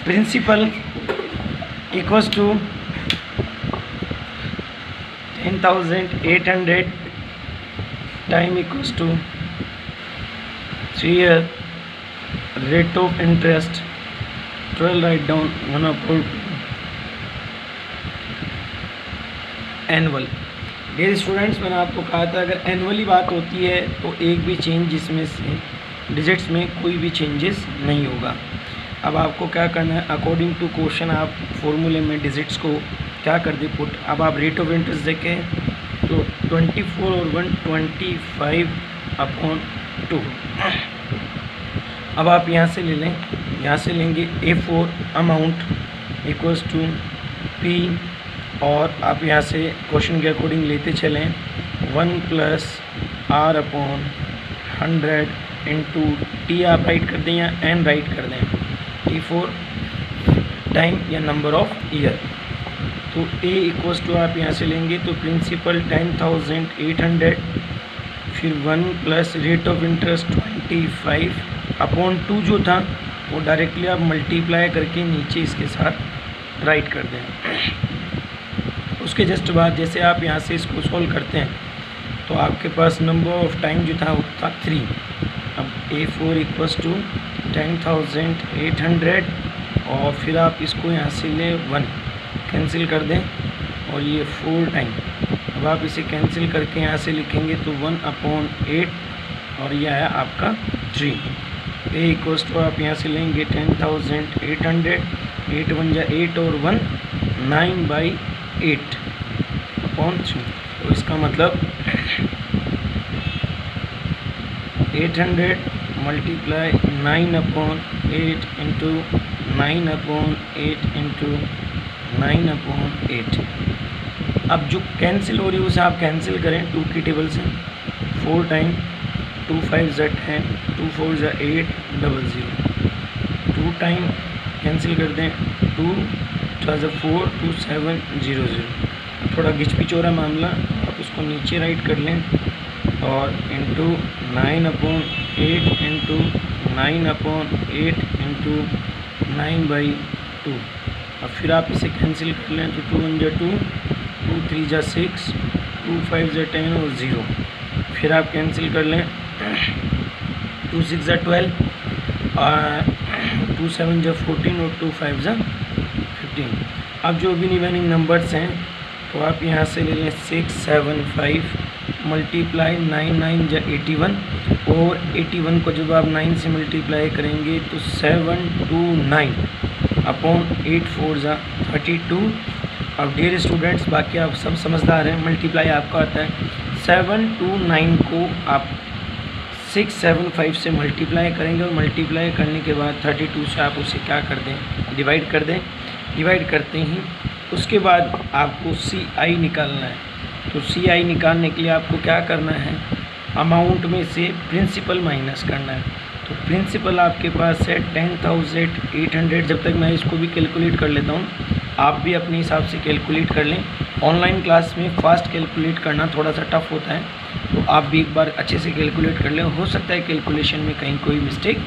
Principal equals to 10,800 time equals to 3 year rate of interest 12 write down 1 annual. Dear students, मैंने आपको कहा था अगर एनुअली बात होती है तो एक भी चेंज जिसमें से डिजिट्स में कोई भी चेंजेस नहीं होगा। अब आपको क्या करना है, अकॉर्डिंग टू क्वेश्चन आप फॉर्मूले में डिजिट्स को क्या कर दे पुट। अब आप रेट ऑफ इंटरेस्ट देखें तो 24 और 125/2। अब आप यहाँ से ले लें, यहाँ से लेंगे A4 amount equals to P और आप यहाँ से क्वेश्चन के अकॉर्डिंग लेते चलें 1 + R/100 इंटू T आप राइट कर दें या N राइट कर दें, T4 टाइम या नंबर ऑफ ईयर। तो A इक्वल्स टू आप यहाँ से लेंगे तो प्रिंसिपल 10,800 फिर 1 प्लस रेट ऑफ इंटरेस्ट 25/2 जो था वो डायरेक्टली आप मल्टीप्लाई करके नीचे इसके साथ राइट कर दें। उसके जस्ट बाद जैसे आप यहाँ से इसको सॉल्व करते हैं तो आपके पास नंबर ऑफ टाइम जो था वो था 3। अब A4 इक्वल्स टू 10,800 और फिर आप इसको यहाँ से ले 1 कैंसिल कर दें और ये 4 टाइम। अब आप इसे कैंसिल करके यहाँ से लिखेंगे तो 1/8 और यह है आपका 3। A इक्वल्स टू आप यहाँ से लेंगे 10,800 8 × 8 और 1 9/8/3। तो इसका मतलब 800 मल्टीप्लाई 9/8 इंटू 9/8 इंटू 9/8। अब जो कैंसिल हो रही है उसे आप कैंसिल करें 2 की टेबल से। 4 टाइम 2 5 ज़ 10 2 4 ज़ 8 00। 2 टाइम कैंसिल कर दें 2 + 4 2 7 0 0। थोड़ा घिचपिचोरा मामला, आप उसको नीचे राइट कर लें और इंटू 9/8 इंटू 9/8 इंटू 9/2। अब फिर आप इसे कैंसिल कर लें तो 2 × 2 2 3 × 6 2 5 × 10 और 0। फिर आप कैंसिल कर लें 2 6 × 12 2 7 × 14 और 2 5 × 15। अब जो भी रिमेनिंग नंबर्स हैं तो आप यहाँ से ले लें 6 7 5 मल्टीप्लाई 9 9 × 81 और 81 को जब आप 9 से मल्टीप्लाई करेंगे तो 729/8 4 × 32। अब डियर स्टूडेंट्स, बाकी आप सब समझदार हैं, मल्टीप्लाई आपका आता है 729 को आप 675 से मल्टीप्लाई करेंगे और मल्टीप्लाई करने के बाद 32 से आप उसे क्या कर दें, डिवाइड कर दें। डिवाइड करते ही उसके बाद आपको CI निकालना है। तो CI निकालने के लिए आपको क्या करना है, अमाउंट में से प्रिंसिपल माइनस करना है। तो प्रिंसिपल आपके पास है 10,800। जब तक मैं इसको भी कैलकुलेट कर लेता हूँ, आप भी अपने हिसाब से कैलकुलेट कर लें। ऑनलाइन क्लास में फ़ास्ट कैलकुलेट करना थोड़ा सा टफ होता है, तो आप भी एक बार अच्छे से कैलकुलेट कर लें। हो सकता है कैलकुलेशन में कहीं कोई मिस्टेक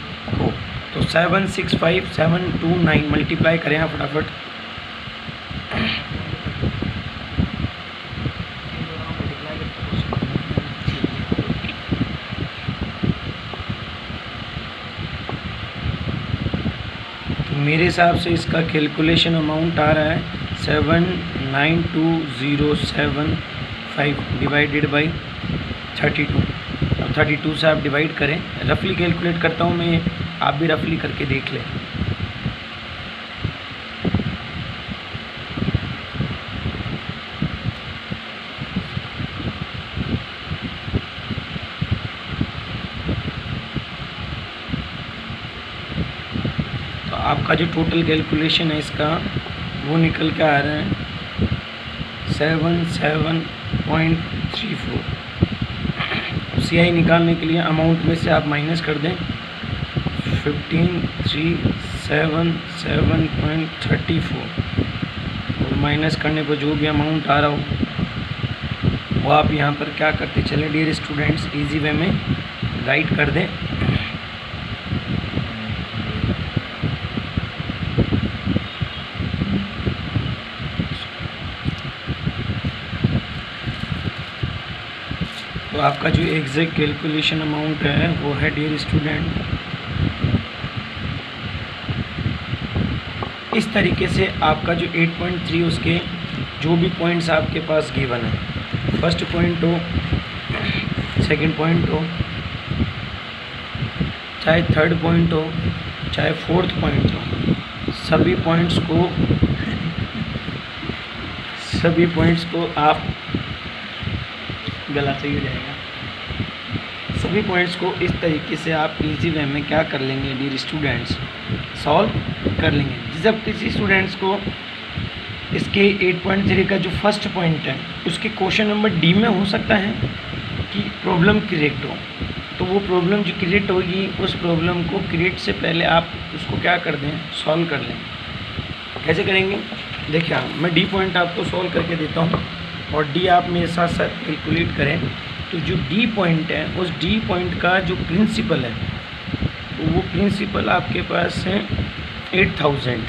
हो। तो 765,729 मल्टीप्लाई करें आप फटाफट। तो मेरे हिसाब से इसका कैलकुलेशन अमाउंट आ रहा है 792,075 डिवाइडेड बाई 32। अब 32 से आप डिवाइड करें। रफली कैलकुलेट करता हूँ मैं, आप भी रफली करके देख लें। तो आपका जो टोटल कैलकुलेशन है इसका वो निकल के आ रहा है 77.34। CI निकालने के लिए अमाउंट में से आप माइनस कर दें 15,377.34 और माइनस करने पर जो भी अमाउंट आ रहा हो वो आप यहाँ पर क्या करते चले डियर स्टूडेंट्स, इजी वे में राइट कर दें। आपका जो एग्जैक्ट कैलकुलेशन अमाउंट है वो है डियर स्टूडेंट, इस तरीके से आपका जो 8.3 उसके जो भी पॉइंट्स आपके पास गिवन है, फर्स्ट पॉइंट हो, सेकंड पॉइंट हो, चाहे थर्ड पॉइंट हो, चाहे फोर्थ पॉइंट हो, सभी पॉइंट्स को आप गला सही हो जाएगा, सभी पॉइंट्स को इस तरीके से आप इजी वे में क्या कर लेंगे डियर स्टूडेंट्स, सॉल्व कर लेंगे। जब किसी स्टूडेंट्स को इसके 8.3 का जो फर्स्ट पॉइंट है उसके क्वेश्चन नंबर डी में हो सकता है कि प्रॉब्लम क्रिएट हो, तो वो प्रॉब्लम जो क्रिएट होगी उस प्रॉब्लम को क्रिएट से पहले आप उसको क्या कर दें, सॉल्व कर लें। कैसे करेंगे देखिए, मैं डी पॉइंट आपको सॉल्व करके देता हूँ और डी आप मेरे साथ साथ कैलकुलेट करें। तो जो डी पॉइंट है उस डी पॉइंट का जो प्रिंसिपल है तो वो प्रिंसिपल आपके पास है 8000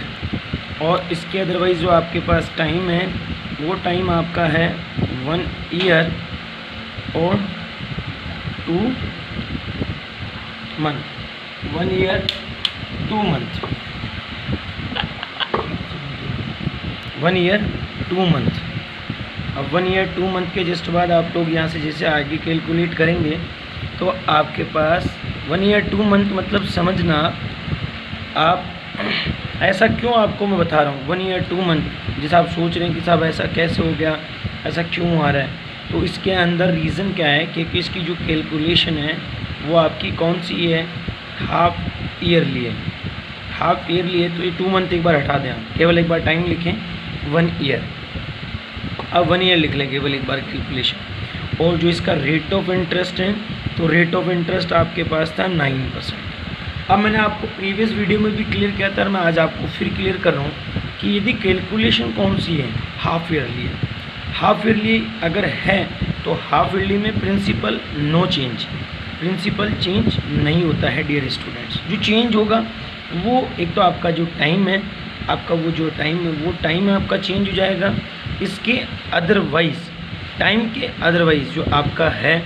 और इसके अदरवाइज़ जो आपके पास टाइम है वो टाइम आपका है 1 ईयर और 2 month, 1 year 2 month, 1 year 2 month. अब 1 ईयर 2 मंथ के जस्ट बाद आप लोग यहाँ से जैसे आगे कैलकुलेट करेंगे तो आपके पास 1 ईयर 2 मंथ मतलब समझना आप, ऐसा क्यों आपको मैं बता रहा हूँ 1 ईयर 2 मंथ, जैसे आप सोच रहे हैं कि साहब ऐसा कैसे हो गया, ऐसा क्यों आ रहा है, तो इसके अंदर रीज़न क्या है क्योंकि इसकी जो कैलकुलेशन है वो आपकी कौन सी है, हाफ ईयरली है, हाफ ईयरली है। तो ये 2 मंथ एक बार हटा दें, आप केवल एक बार टाइम लिखें 1 ईयर, अब 1 ईयर लिख लें केवल एक बार कैलकुलेशन। और जो इसका रेट ऑफ इंटरेस्ट है तो रेट ऑफ इंटरेस्ट आपके पास था 9%। अब मैंने आपको प्रीवियस वीडियो में भी क्लियर किया था, मैं आज आपको फिर क्लियर कर रहा हूँ कि यदि कैलकुलेशन कौन सी है, हाफ ईयरली है। हाफ ईयरली अगर है तो हाफ ईयरली में principal no change, principal change नहीं होता है डियर स्टूडेंट्स। जो चेंज होगा वो एक तो आपका जो टाइम है, आपका वो जो टाइम है वो टाइम आपका चेंज हो जाएगा, इसके अदरवाइज़ टाइम के अदरवाइज़ जो आपका है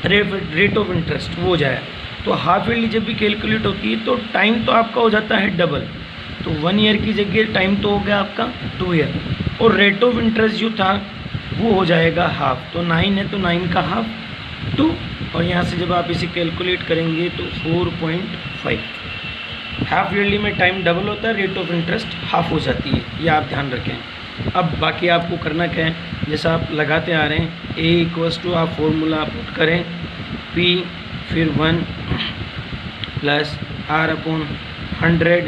रेट ऑफ इंटरेस्ट वो हो जाएगा। तो हाफ ईयरली जब भी कैलकुलेट होती है तो टाइम तो आपका हो जाता है डबल, तो 1 ईयर की जगह टाइम तो हो गया आपका 2 ईयर, और रेट ऑफ इंटरेस्ट जो था वो हो जाएगा हाफ, तो 9 है तो 9 का हाफ 2, और यहाँ से जब आप इसे कैलकुलेट करेंगे तो 4.5। हाफ ईयरली में टाइम डबल होता है, रेट ऑफ इंटरेस्ट हाफ हो जाती है, ये आप ध्यान रखें। अब बाकी आपको करना क्या है, जैसा आप लगाते आ रहे हैं A = आप फॉर्मूला पुट करें P फिर 1 + R/100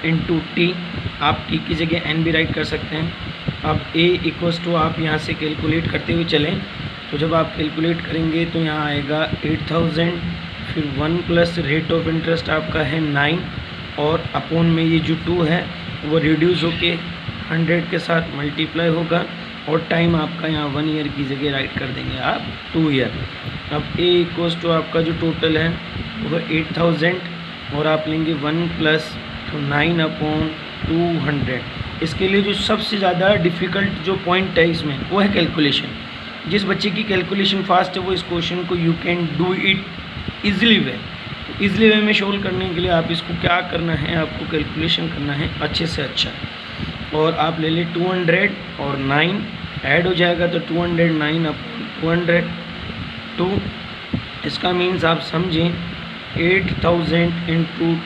× T, आप T की जगह N भी राइट कर सकते हैं। अब A = आप यहाँ से कैलकुलेट करते हुए चलें, तो जब आप कैलकुलेट करेंगे तो यहाँ आएगा 8000 फिर 1 + रेट ऑफ इंटरेस्ट आपका है 9 और अपॉन में ये जो 2 है वो रिड्यूस होके 100 के साथ मल्टीप्लाई होगा, और टाइम आपका यहाँ 1 ईयर की जगह राइट कर देंगे आप 2 ईयर। अब A = आपका जो टोटल है वो 8000 और आप लेंगे 1 + 9/200। इसके लिए जो सबसे ज़्यादा डिफ़िकल्ट जो पॉइंट है इसमें वो है कैलकुलेशन। जिस बच्चे की कैलकुलेशन फास्ट है वो इस क्वेश्चन को you can do it easily way. तो ईजिली वे में सोल्व करने के लिए आप इसको क्या करना है, आपको कैलकुलेशन करना है अच्छे से अच्छा, और आप ले लें 200 और 9 ऐड हो जाएगा तो 209/200 2, इसका मीन्स आप समझें 8000 ×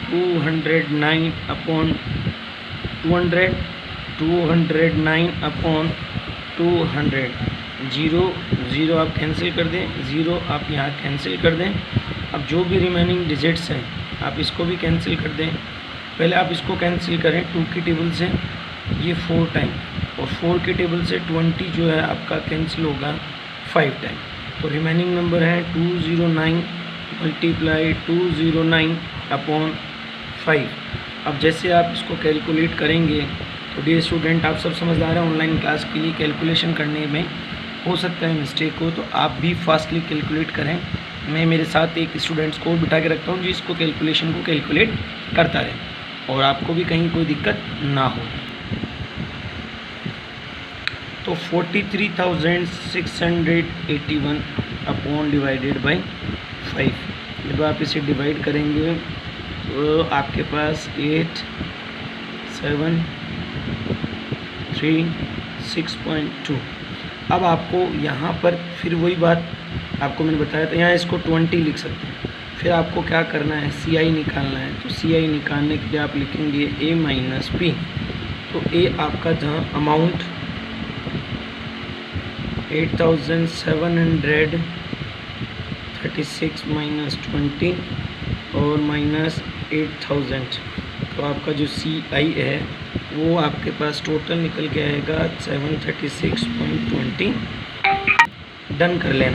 209/200, 209/200, 0 आप कैंसिल कर दें, 0 आप यहाँ कैंसिल कर दें। अब जो भी रिमेनिंग डिजिट्स हैं आप इसको भी कैंसिल कर दें। पहले आप इसको कैंसिल करें 2 की टेबल से, ये 4 टाइम, और 4 की टेबल से 20 जो है आपका कैंसिल होगा 5 टाइम, तो रिमेनिंग नंबर है 209 × 209/5। अब जैसे आप इसको कैलकुलेट करेंगे तो डियर स्टूडेंट आप सब समझदार हैं, ऑनलाइन क्लास के लिए कैलकुलेशन करने में हो सकता है मिस्टेक हो, तो आप भी फास्टली कैलकुलेट करें। मैं मेरे साथ एक स्टूडेंट्स को बिठा के रखता हूँ जो इसको कैलकुलेशन को कैलकुलेट करता रहे और आपको भी कहीं कोई दिक्कत ना हो। तो 43,681 अपॉन डिवाइडेड बाई 5। जब आप इसे डिवाइड करेंगे तो आपके पास 8736.2। अब आपको यहाँ पर फिर वही बात आपको मैंने बताया था, यहाँ इसको 20 लिख सकते हैं। फिर आपको क्या करना है, CI निकालना है। तो CI निकालने के लिए आप लिखेंगे A माइनस P। तो A आपका जहाँ अमाउंट 8736 माइनस 20 और माइनस 8000, तो आपका जो CI है वो आपके पास टोटल निकल के आएगा 736.20। डन कर लेना।